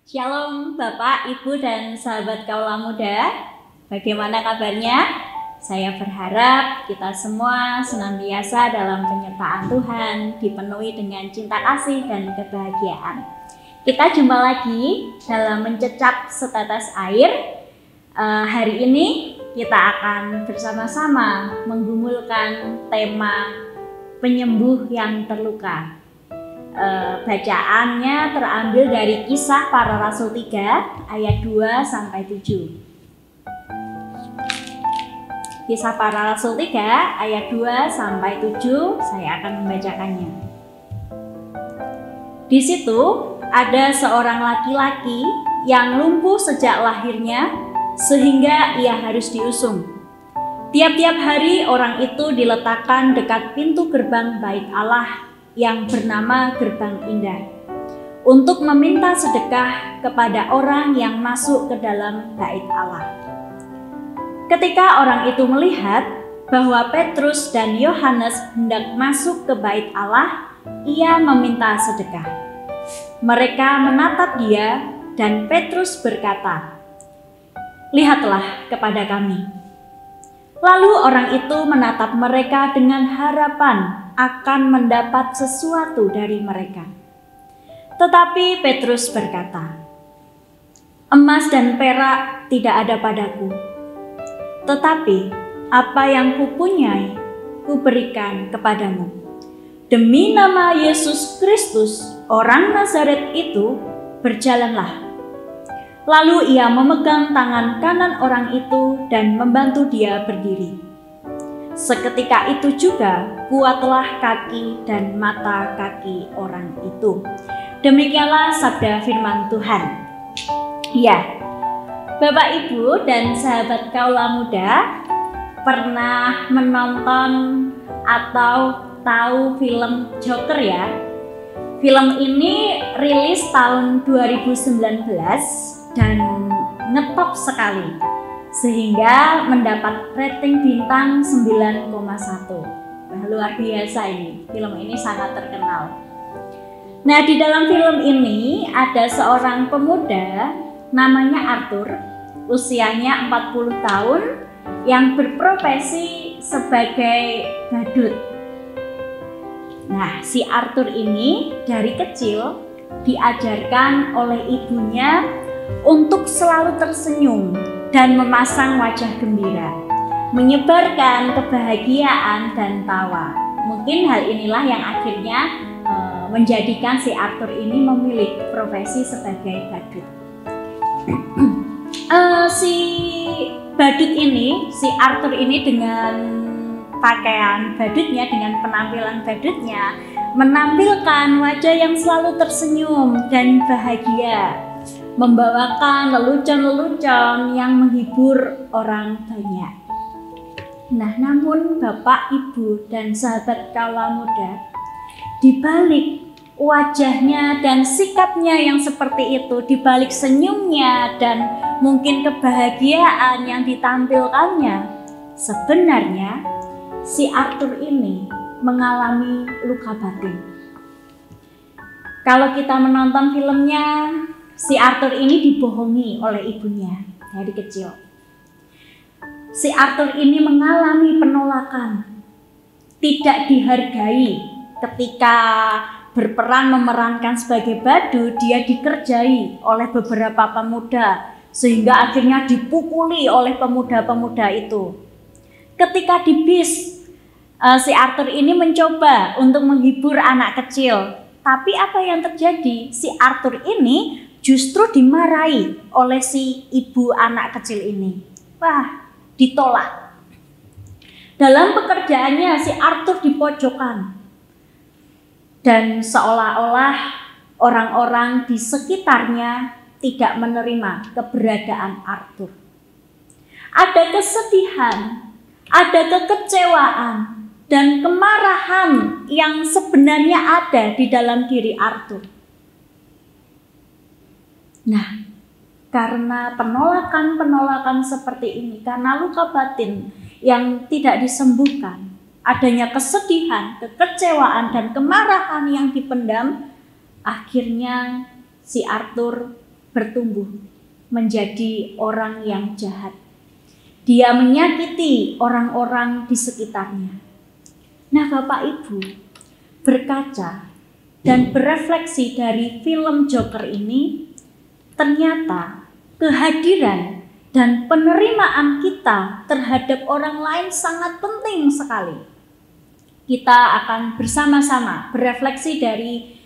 Shalom Bapak, Ibu, dan sahabat Kaula Muda. Bagaimana kabarnya? Saya berharap kita semua senantiasa dalam penyertaan Tuhan, dipenuhi dengan cinta kasih dan kebahagiaan. Kita jumpa lagi dalam mencecap setetes air. Hari ini kita akan bersama-sama menggumulkan tema penyembuh yang terluka. Bacaannya terambil dari Kisah Para Rasul 3 ayat 2 sampai 7. Kisah Para Rasul 3 ayat 2 sampai 7, saya akan membacakannya. Di situ ada seorang laki-laki yang lumpuh sejak lahirnya sehingga ia harus diusung. Tiap-tiap hari orang itu diletakkan dekat pintu gerbang bait Allah yang bernama Gerbang Indah untuk meminta sedekah kepada orang yang masuk ke dalam bait Allah. Ketika orang itu melihat bahwa Petrus dan Yohanes hendak masuk ke bait Allah, ia meminta sedekah. Mereka menatap dia dan Petrus berkata, "Lihatlah kepada kami." Lalu orang itu menatap mereka dengan harapan akan mendapat sesuatu dari mereka. Tetapi Petrus berkata, "Emas dan perak tidak ada padaku, tetapi apa yang kupunyai kuberikan kepadamu. Demi nama Yesus Kristus, orang Nazaret itu, berjalanlah." Lalu ia memegang tangan kanan orang itu dan membantu dia berdiri. Seketika itu juga kuatlah kaki dan mata kaki orang itu. Demikianlah sabda firman Tuhan. Ya, Bapak, Ibu, dan sahabat Kaula Muda, pernah menonton atau tahu film Joker ya? Film ini rilis tahun 2019 dan ngetop sekali, sehingga mendapat rating bintang 9,1. Wah, luar biasa ini, film ini sangat terkenal. Nah, di dalam film ini ada seorang pemuda namanya Arthur, usianya 40 tahun, yang berprofesi sebagai badut. Nah, si Arthur ini dari kecil diajarkan oleh ibunya untuk selalu tersenyum dan memasang wajah gembira, menyebarkan kebahagiaan dan tawa. Mungkin hal inilah yang akhirnya menjadikan si Arthur ini memilih profesi sebagai badut. Si badut ini, si Arthur ini dengan pakaian badutnya, dengan penampilan badutnya, menampilkan wajah yang selalu tersenyum dan bahagia, membawakan lelucon-lelucon yang menghibur orang banyak. Nah, namun Bapak, Ibu, dan sahabat Kaula Muda, di balik wajahnya dan sikapnya yang seperti itu, di balik senyumnya dan mungkin kebahagiaan yang ditampilkannya, sebenarnya si Arthur ini mengalami luka batin. Kalau kita menonton filmnya, si Arthur ini dibohongi oleh ibunya dari kecil. Si Arthur ini mengalami penolakan, tidak dihargai ketika berperan memerankan sebagai badut. Dia dikerjai oleh beberapa pemuda sehingga akhirnya dipukuli oleh pemuda-pemuda itu. Ketika di bis, si Arthur ini mencoba untuk menghibur anak kecil. Tapi apa yang terjadi? Si Arthur ini justru dimarahi oleh si ibu anak kecil ini. Wah, ditolak. Dalam pekerjaannya si Arthur dipojokkan. Dan seolah-olah orang-orang di sekitarnya tidak menerima keberadaan Arthur. Ada kesedihan, ada kekecewaan, dan kemarahan yang sebenarnya ada di dalam diri Arthur. Nah, karena penolakan-penolakan seperti ini, karena luka batin yang tidak disembuhkan, adanya kesedihan, kekecewaan, dan kemarahan yang dipendam, akhirnya si Arthur bertumbuh menjadi orang yang jahat. Dia menyakiti orang-orang di sekitarnya. Nah, Bapak Ibu, berkaca dan berefleksi dari film Joker ini, ternyata kehadiran dan penerimaan kita terhadap orang lain sangat penting sekali. Kita akan bersama-sama berefleksi dari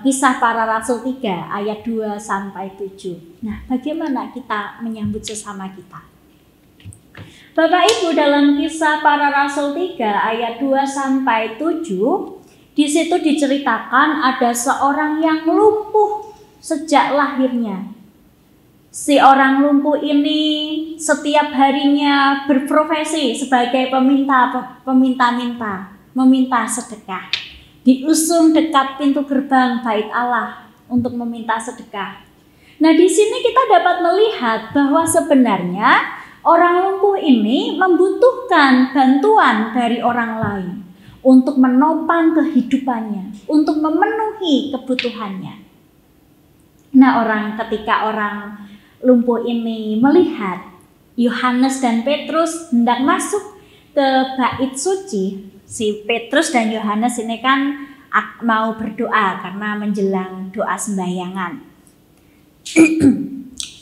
Kisah Para Rasul 3 ayat 2 sampai 7. Nah, bagaimana kita menyambut sesama kita? Bapak Ibu, dalam Kisah Para Rasul 3 ayat 2 sampai 7, di situ diceritakan ada seorang yang lumpuh sejak lahirnya. Si orang lumpuh ini setiap harinya berprofesi sebagai meminta sedekah. Diusung dekat pintu gerbang Bait Allah untuk meminta sedekah. Nah, di sini kita dapat melihat bahwa sebenarnya orang lumpuh ini membutuhkan bantuan dari orang lain untuk menopang kehidupannya, untuk memenuhi kebutuhannya. Nah, ketika orang lumpuh ini melihat Yohanes dan Petrus hendak masuk ke bait suci, si Petrus dan Yohanes ini kan mau berdoa karena menjelang doa sembahyangan.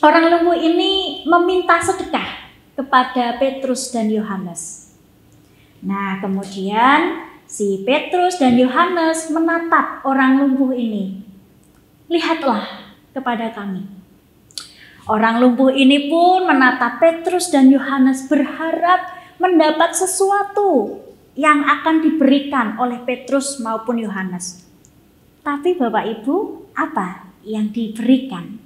Orang lumpuh ini meminta sedekah kepada Petrus dan Yohanes. Nah, kemudian si Petrus dan Yohanes menatap orang lumpuh ini. Lihatlah kepada kami. Orang lumpuh ini pun menatap Petrus dan Yohanes berharap mendapat sesuatu yang akan diberikan oleh Petrus maupun Yohanes. Tapi Bapak Ibu, apa yang diberikan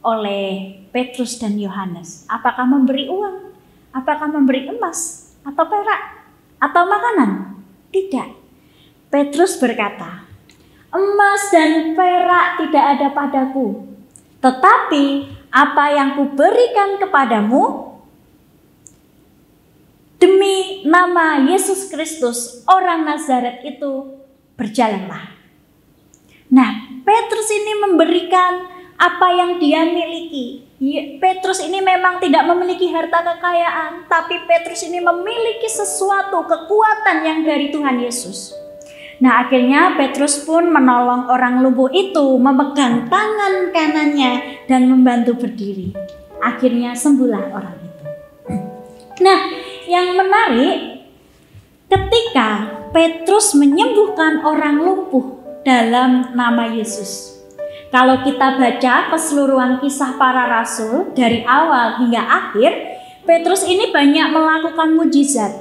oleh Petrus dan Yohanes? Apakah memberi uang? Apakah memberi emas atau perak atau makanan? Tidak. Petrus berkata, emas dan perak tidak ada padaku, tetapi apa yang kuberikan kepadamu, demi nama Yesus Kristus orang Nazaret itu, berjalanlah. Nah, Petrus ini memberikan apa yang dia miliki. Petrus ini memang tidak memiliki harta kekayaan, tapi Petrus ini memiliki sesuatu, kekuatan yang dari Tuhan Yesus. Nah, akhirnya Petrus pun menolong orang lumpuh itu, memegang tangan kanannya dan membantu berdiri. Akhirnya sembuhlah orang itu. Nah, yang menarik, ketika Petrus menyembuhkan orang lumpuh dalam nama Yesus. Kalau kita baca keseluruhan Kisah Para Rasul dari awal hingga akhir, Petrus ini banyak melakukan mujizat,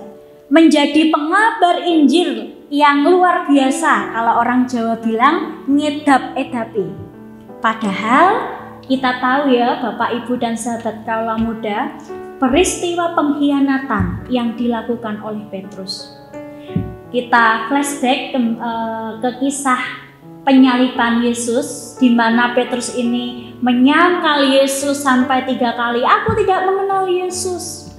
menjadi pengabar Injil yang luar biasa. Kalau orang Jawa bilang ngedap-edapi. Padahal kita tahu ya Bapak Ibu dan sahabat kaula muda, peristiwa pengkhianatan yang dilakukan oleh Petrus. Kita flashback ke kisah penyaliban Yesus, di mana Petrus ini menyangkal Yesus sampai 3 kali. Aku tidak mengenal Yesus.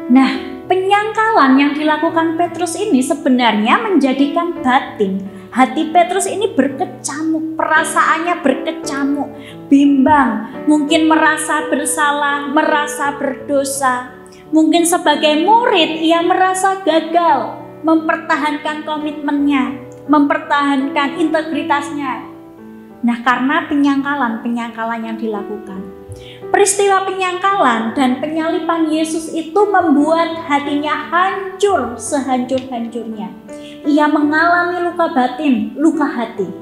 Nah, penyangkalan yang dilakukan Petrus ini sebenarnya menjadikan batin hati Petrus ini berkecamuk, perasaannya berkecamuk, bimbang, mungkin merasa bersalah, merasa berdosa. Mungkin sebagai murid ia merasa gagal mempertahankan komitmennya, mempertahankan integritasnya. Nah, karena penyangkalan yang dilakukan, peristiwa penyangkalan dan penyaliban Yesus itu membuat hatinya hancur sehancur-hancurnya. Ia mengalami luka batin, luka hati.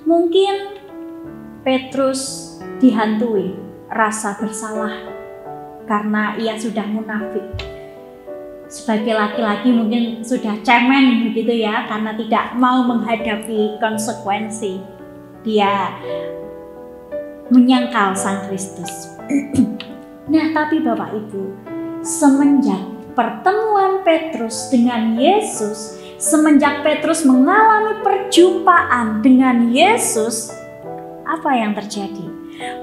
Mungkin Petrus dihantui rasa bersalah karena ia sudah munafik. Sebagai laki-laki mungkin sudah cemen begitu ya, karena tidak mau menghadapi konsekuensi. Dia menyangkal Sang Kristus. Nah, tapi Bapak Ibu, semenjak pertemuan Petrus dengan Yesus, semenjak Petrus mengalami perjumpaan dengan Yesus, apa yang terjadi?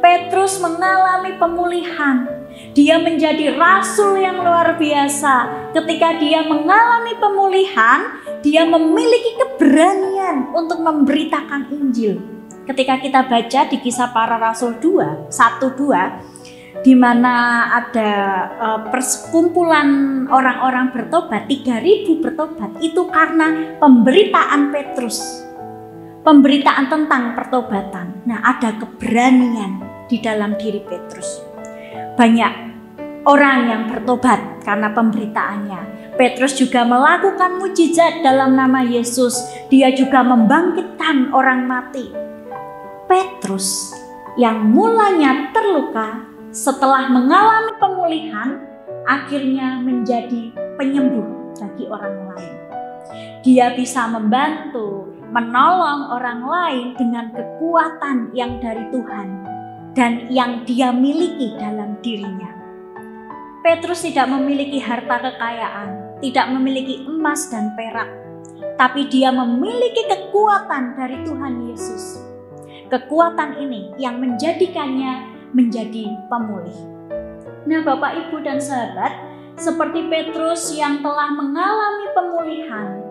Petrus mengalami pemulihan. Dia menjadi rasul yang luar biasa. Ketika dia mengalami pemulihan, dia memiliki keberanian untuk memberitakan Injil. ketika kita baca di Kisah Para Rasul 2, 1-2, di mana ada perkumpulan orang-orang bertobat, 3.000 bertobat, itu karena pemberitaan Petrus. Pemberitaan tentang pertobatan. Nah, ada keberanian di dalam diri Petrus. Banyak orang yang bertobat karena pemberitaannya. Petrus juga melakukan mujizat dalam nama Yesus. Dia juga membangkitkan orang mati. Petrus yang mulanya terluka setelah mengalami pemulihan, akhirnya menjadi penyembuh bagi orang lain. Dia bisa membantu, menolong orang lain dengan kekuatan yang dari Tuhan dan yang dia miliki dalam dirinya. Petrus tidak memiliki harta kekayaan, tidak memiliki emas dan perak, tapi dia memiliki kekuatan dari Tuhan Yesus. Kekuatan ini yang menjadikannya menjadi pemulih. Nah, Bapak, Ibu, dan sahabat, seperti Petrus yang telah mengalami pemulihan,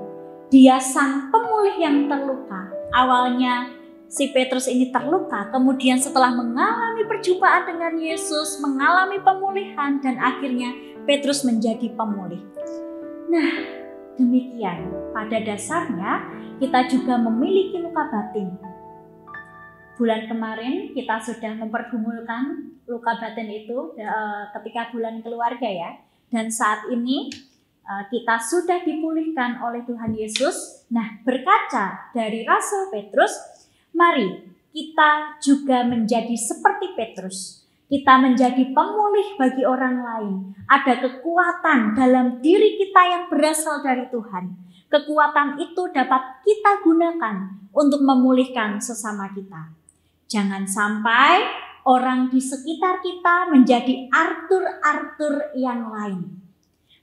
dia sang pemulih yang terluka. Awalnya si Petrus ini terluka, kemudian setelah mengalami perjumpaan dengan Yesus, mengalami pemulihan, dan akhirnya Petrus menjadi pemulih. Nah, demikian. Pada dasarnya kita juga memiliki luka batin. Bulan kemarin kita sudah mempergumulkan luka batin itu ketika bulan keluarga ya. Dan saat ini kita sudah dipulihkan oleh Tuhan Yesus. Nah, berkaca dari Rasul Petrus, mari kita juga menjadi seperti Petrus. Kita menjadi pemulih bagi orang lain. Ada kekuatan dalam diri kita yang berasal dari Tuhan. Kekuatan itu dapat kita gunakan untuk memulihkan sesama kita. Jangan sampai orang di sekitar kita menjadi Arthur-Arthur yang lain.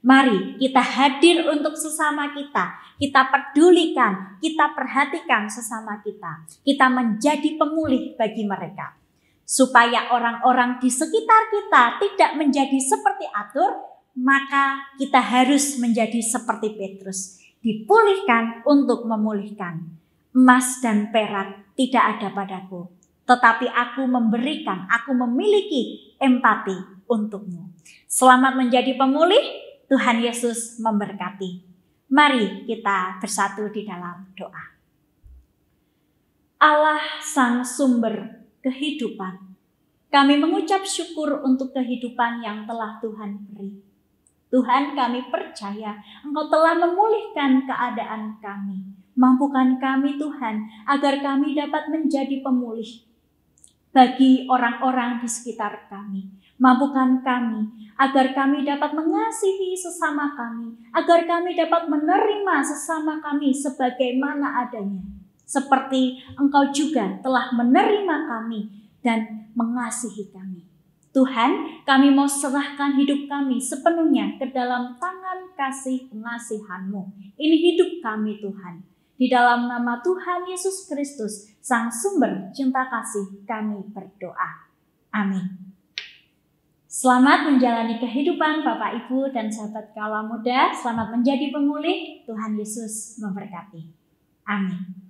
Mari kita hadir untuk sesama kita. Kita pedulikan, kita perhatikan sesama kita. Kita menjadi pemulih bagi mereka. Supaya orang-orang di sekitar kita tidak menjadi seperti Arthur, maka kita harus menjadi seperti Petrus. Dipulihkan untuk memulihkan. Emas dan perak tidak ada padaku, tetapi aku memberikan, aku memiliki empati untukmu. Selamat menjadi pemulih. Tuhan Yesus memberkati. Mari kita bersatu di dalam doa. Allah sang sumber kehidupan, kami mengucap syukur untuk kehidupan yang telah Tuhan beri. Tuhan, kami percaya Engkau telah memulihkan keadaan kami. Mampukan kami Tuhan agar kami dapat menjadi pemulih bagi orang-orang di sekitar kami. Mampukan kami agar kami dapat mengasihi sesama kami, agar kami dapat menerima sesama kami sebagaimana adanya. Seperti Engkau juga telah menerima kami dan mengasihi kami. Tuhan, kami mau serahkan hidup kami sepenuhnya ke dalam tangan kasih pengasihan-Mu. Ini hidup kami Tuhan. Di dalam nama Tuhan Yesus Kristus, Sang Sumber Cinta Kasih, kami berdoa. Amin. Selamat menjalani kehidupan Bapak, Ibu, dan sahabat kala muda. Selamat menjadi pemulih. Tuhan Yesus memberkati. Amin.